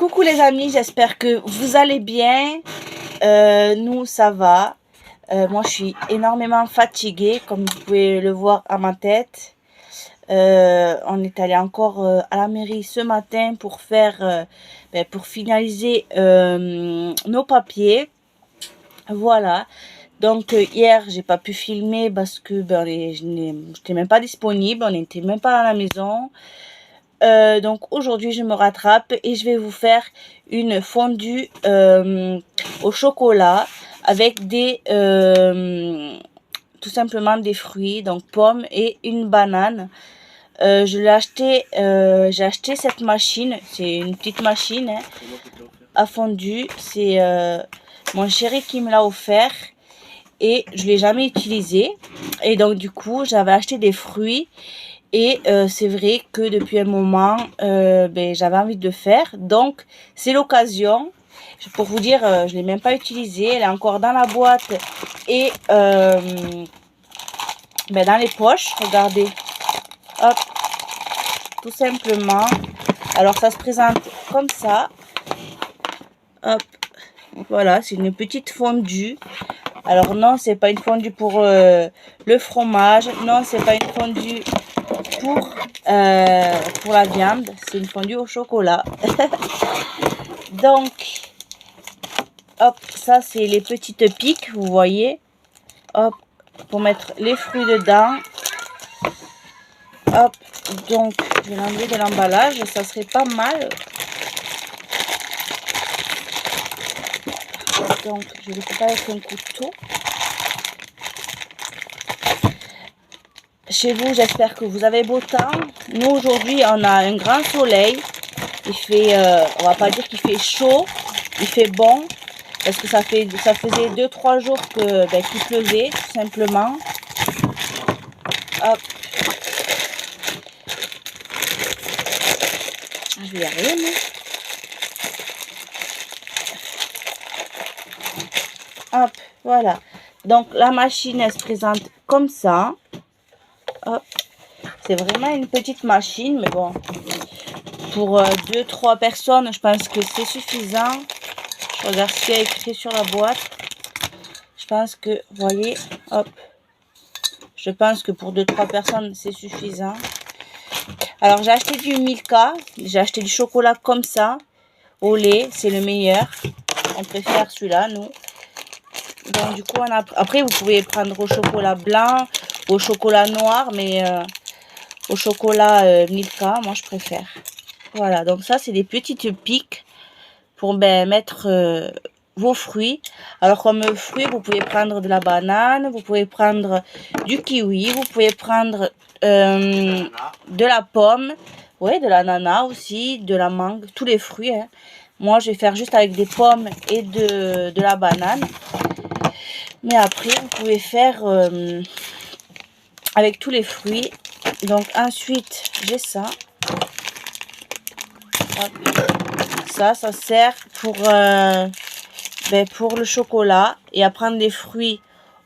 Coucou les amis, j'espère que vous allez bien. Nous, ça va. Moi, je suis énormément fatiguée, comme vous pouvez le voir à ma tête. On est allé encore à la mairie ce matin pour faire, pour finaliser nos papiers. Voilà. Donc hier, j'ai pas pu filmer parce que je n'étais même pas disponible, on n'était même pas à la maison. Donc aujourd'hui, je me rattrape et je vais vous faire une fondue au chocolat avec tout simplement des fruits, donc pommes et une banane. J'ai acheté cette machine, c'est une petite machine à fondue. C'est mon chéri qui me l'a offert et je l'ai jamais utilisé. Et donc du coup, j'avais acheté des fruits. Et c'est vrai que depuis un moment, j'avais envie de le faire. Donc, c'est l'occasion. Pour vous dire, je ne l'ai même pas utilisée. Elle est encore dans la boîte et dans les poches. Regardez. Hop. Tout simplement. Alors, ça se présente comme ça. Hop. Voilà, c'est une petite fondue. Alors non, c'est pas une fondue pour le fromage. Non, c'est pas une fondue pour la viande. C'est une fondue au chocolat. Donc, hop, ça c'est les petites piques, vous voyez. Hop, pour mettre les fruits dedans. Hop, donc je vais l'enlever de l'emballage, ça serait pas mal. Donc, je le fais pas avec un couteau. Chez vous, j'espère que vous avez beau temps. Nous, aujourd'hui, on a un grand soleil. Il fait, on va pas dire qu'il fait chaud, il fait bon. Parce que ça faisait 2-3 jours qu'il pleuvait, tout simplement. Hop. Je vais y arriver, mais... Hop, voilà. Donc, la machine, elle se présente comme ça. Hop. C'est vraiment une petite machine, mais bon. Pour 2-3 personnes, je pense que c'est suffisant. Je regarde ce qu'il y a écrit sur la boîte. Je pense que, vous voyez, hop. Je pense que pour 2-3 personnes, c'est suffisant. Alors, j'ai acheté du Milka. J'ai acheté du chocolat comme ça. Au lait, c'est le meilleur. On préfère celui-là, nous. Donc, du coup, après, vous pouvez prendre au chocolat blanc, au chocolat noir, mais au chocolat Milka, moi, je préfère. Voilà, donc ça, c'est des petites piques pour mettre vos fruits. Alors, comme fruits, vous pouvez prendre de la banane, vous pouvez prendre du kiwi, vous pouvez prendre de la pomme, ouais, de l'ananas aussi, de la mangue, tous les fruits. Hein. Moi, je vais faire juste avec des pommes et de la banane. Mais après, vous pouvez faire avec tous les fruits. Donc, ensuite, j'ai ça. Hop. Ça sert pour le chocolat et à prendre des fruits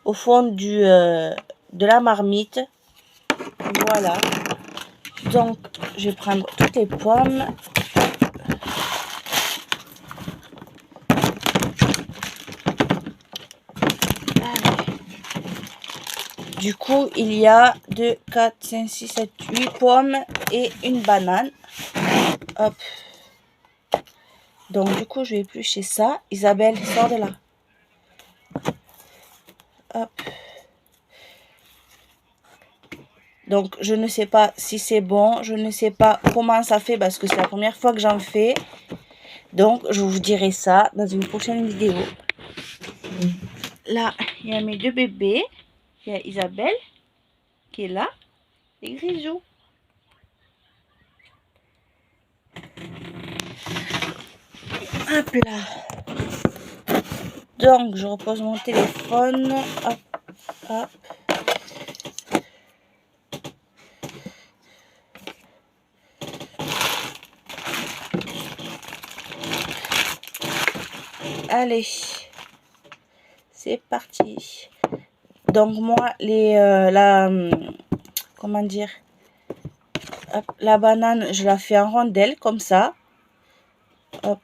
au fond de la marmite. Voilà. Donc, je vais prendre toutes les pommes. Du coup, il y a 2, 4, 5, 6, 7, 8 pommes et une banane. Hop. Donc, du coup, je vais éplucher ça. Isabelle, sors de là. Hop. Donc, je ne sais pas si c'est bon. Je ne sais pas comment ça fait parce que c'est la première fois que j'en fais. Donc, je vous dirai ça dans une prochaine vidéo. Là, il y a mes 2 bébés. Il y a Isabelle qui est là. Et Grisou. Hop là. Donc, je repose mon téléphone. Hop, hop. Allez, c'est parti. Donc moi, comment dire, hop, la banane, je la fais en rondelles comme ça. Hop.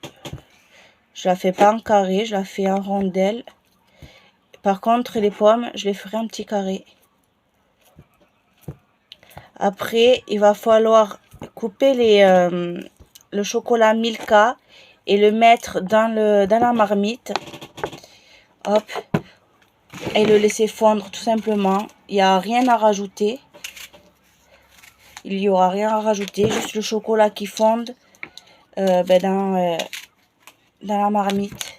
Je la fais pas en carré, je la fais en rondelle. Par contre, les pommes, je les ferai en petit carré. Après, il va falloir couper le chocolat Milka et le mettre dans la marmite. Hop. Et le laisser fondre tout simplement. Il n'y a rien à rajouter. Il n'y aura rien à rajouter, juste le chocolat qui fonde dans la marmite.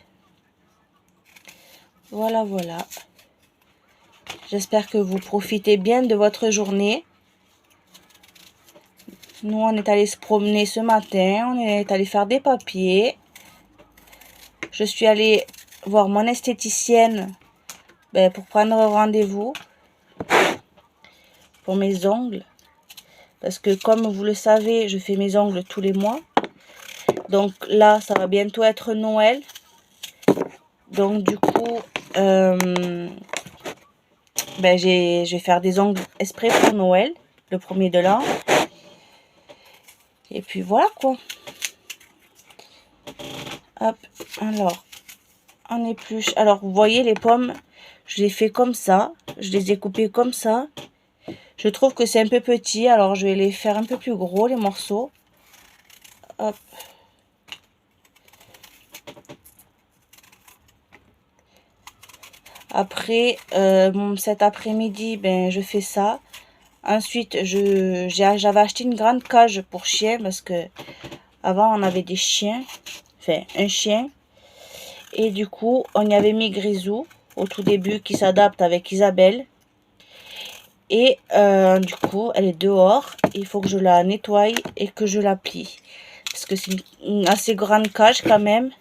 Voilà, voilà. J'espère que vous profitez bien de votre journée. Nous, on est allé se promener ce matin. On est allé faire des papiers. Je suis allée voir mon esthéticienne pour prendre rendez-vous pour mes ongles. Parce que comme vous le savez, je fais mes ongles tous les mois. Donc là, ça va bientôt être Noël. Donc du coup, je vais faire des ongles exprès pour Noël, le 1er de l'an. Et puis voilà quoi. Hop, alors, on épluche. Alors vous voyez les pommes, je les fais comme ça. Je les ai coupées comme ça. Je trouve que c'est un peu petit, alors je vais les faire un peu plus gros, les morceaux. Hop. Après, cet après-midi, je fais ça. Ensuite, j'avais acheté une grande cage pour chiens parce que avant on avait des chiens, enfin un chien. Et du coup, on y avait mis Grisou au tout début qui s'adapte avec Isabelle. Et du coup, elle est dehors. Il faut que je la nettoie et que je la plie. Parce que c'est une assez grande cage quand même.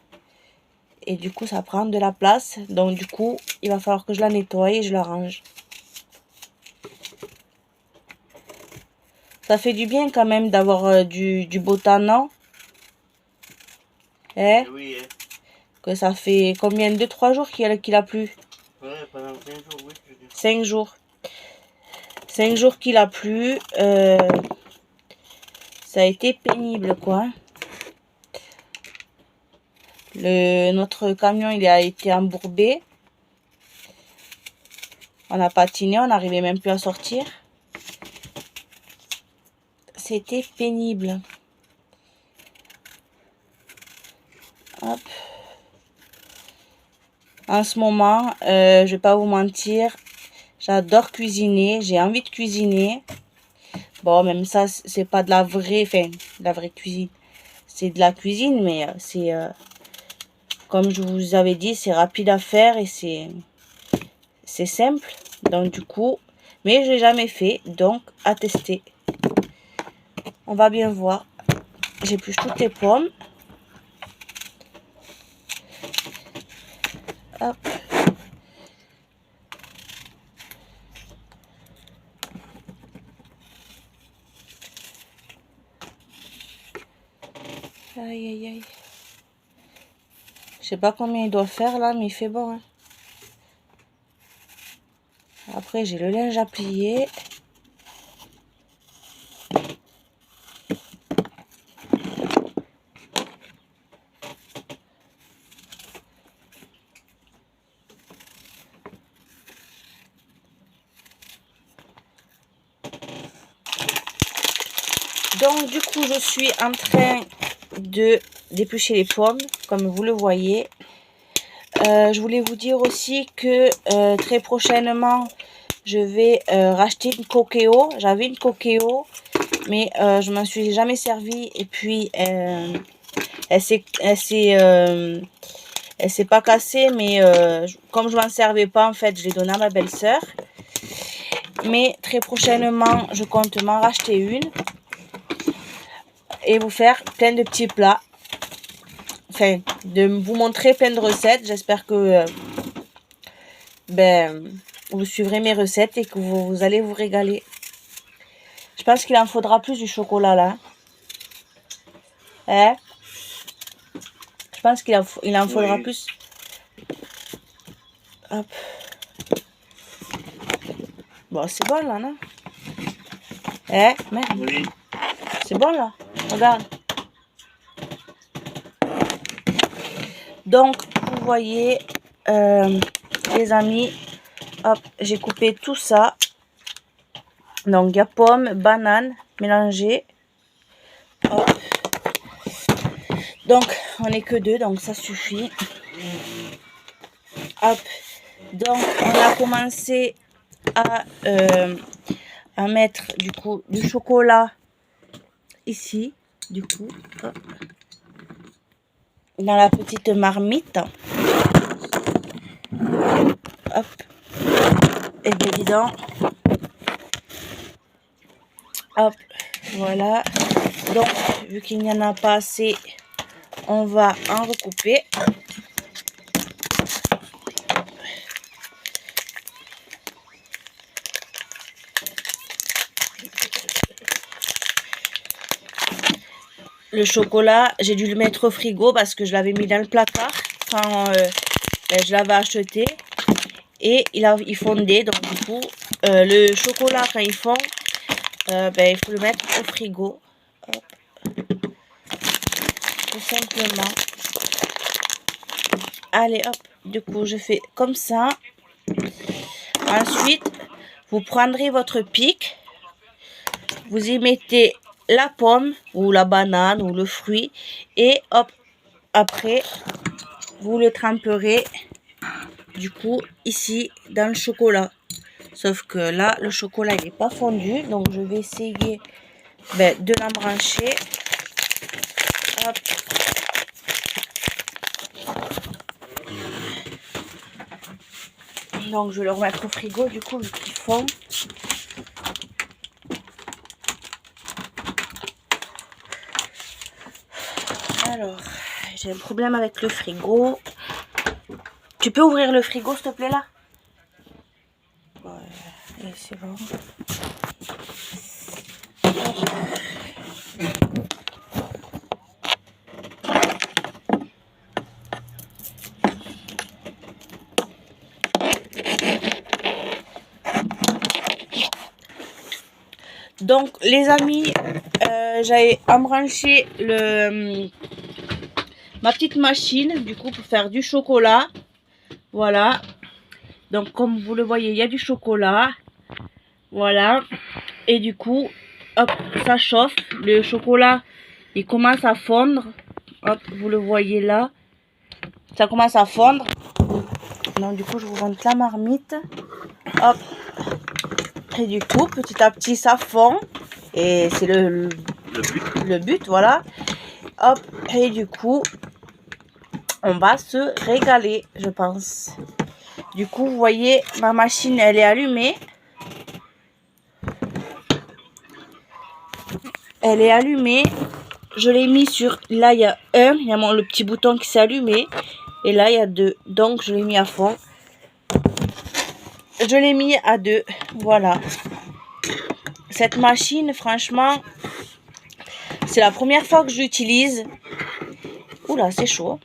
Et du coup, ça prend de la place. Donc du coup, il va falloir que je la nettoie et je la range. Ça fait du bien quand même d'avoir du beau temps, non? Hein? Oui, hein. Que ça fait combien? 2-3 jours qu'il a plu? Ouais, pendant 5 jours, oui. 5 jours. 5 jours qu'il a plu. Ça a été pénible, quoi. Notre camion, il a été embourbé. On a patiné, on n'arrivait même plus à sortir. C'était pénible. Hop. En ce moment, je vais pas vous mentir, j'adore cuisiner, j'ai envie de cuisiner. Bon, même ça, c'est pas de la vraie, enfin, de la vraie cuisine. C'est de la cuisine, mais c'est, comme je vous avais dit, c'est rapide à faire et c'est simple. Donc du coup, mais je l'ai jamais fait, donc à tester. On va bien voir. J'épluche toutes les pommes. Hop. Aïe, aïe, aïe. Je sais pas combien il doit faire là, mais il fait bon. Hein. Après, j'ai le linge à plier. Donc du coup, je suis en train de d'éplucher les pommes, comme vous le voyez. Je voulais vous dire aussi que très prochainement, je vais racheter une Cookéo. J'avais une Cookéo, mais je m'en suis jamais servi. Et puis, elle s'est pas cassée, mais comme je m'en servais pas, en fait, je l'ai donnée à ma belle-sœur. Mais très prochainement, je compte m'en racheter une. Et vous faire plein de petits plats. Enfin, de vous montrer plein de recettes. J'espère que vous suivrez mes recettes et que vous allez vous régaler. Je pense qu'il en faudra plus du chocolat là. Hein? Je pense qu'il en faudra plus. Hop. Bon, c'est bon là, non? Hein? Merde. Oui. C'est bon là? Regarde. Donc, vous voyez, les amis, hop, j'ai coupé tout ça. Donc, il y a pomme, banane mélangée. Hop. Donc, on n'est que 2, donc ça suffit. Hop. Donc, on a commencé à mettre du coup du chocolat ici, du coup, hop, dans la petite marmite. Hop. Et bien évidemment. Hop, voilà. Donc, vu qu'il n'y en a pas assez, on va en recouper. Le chocolat, j'ai dû le mettre au frigo parce que je l'avais mis dans le placard quand je l'avais acheté. Et il fondait, donc du coup, le chocolat quand il fond, il faut le mettre au frigo. Hop. Tout simplement. Allez, hop. Du coup, je fais comme ça. Ensuite, vous prendrez votre pic. Vous y mettez la pomme ou la banane ou le fruit. Et hop, après, vous le tremperez du coup ici dans le chocolat. Sauf que là, le chocolat il n'est pas fondu. Donc, je vais essayer de l'embrancher. Hop. Donc, je vais le remettre au frigo du coup, vu qu'il fond. Alors, j'ai un problème avec le frigo. Tu peux ouvrir le frigo, s'il te plaît, là? Ouais, c'est bon. Donc, les amis, j'avais embranché ma petite machine, du coup, pour faire du chocolat. Voilà. Donc, comme vous le voyez, il y a du chocolat. Voilà. Et du coup, hop, ça chauffe. Le chocolat, il commence à fondre. Hop, vous le voyez là. Ça commence à fondre. Donc, du coup, je vous montre la marmite. Hop. Et du coup, petit à petit, ça fond. Et c'est le but, voilà. Hop. Et du coup, on va se régaler, je pense. Du coup, vous voyez, ma machine, elle est allumée. Elle est allumée. Je l'ai mis sur... Là, il y a il y a le petit bouton qui s'est allumé. Et là, il y a 2. Donc, je l'ai mis à fond. Je l'ai mis à 2. Voilà. Cette machine, franchement, c'est la première fois que je l'utilise. Oula, c'est chaud.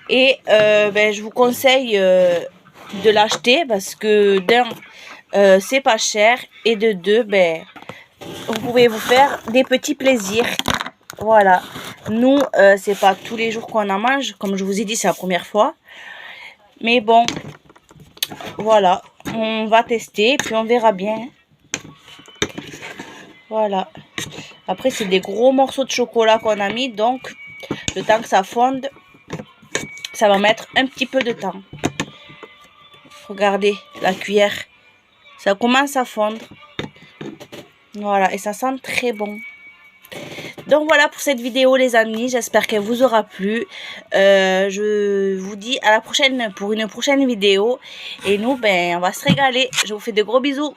Et je vous conseille de l'acheter parce que d'un, c'est pas cher. Et de deux, vous pouvez vous faire des petits plaisirs. Voilà. Nous, c'est pas tous les jours qu'on en mange. Comme je vous ai dit, c'est la première fois. Mais bon, voilà. On va tester et puis on verra bien. Voilà. Après, c'est des gros morceaux de chocolat qu'on a mis. Donc, le temps que ça fonde, ça va mettre un petit peu de temps. Regardez la cuillère. Ça commence à fondre. Voilà. Et ça sent très bon. Donc voilà pour cette vidéo les amis, j'espère qu'elle vous aura plu. Je vous dis à la prochaine pour une prochaine vidéo. Et nous, on va se régaler. Je vous fais de gros bisous.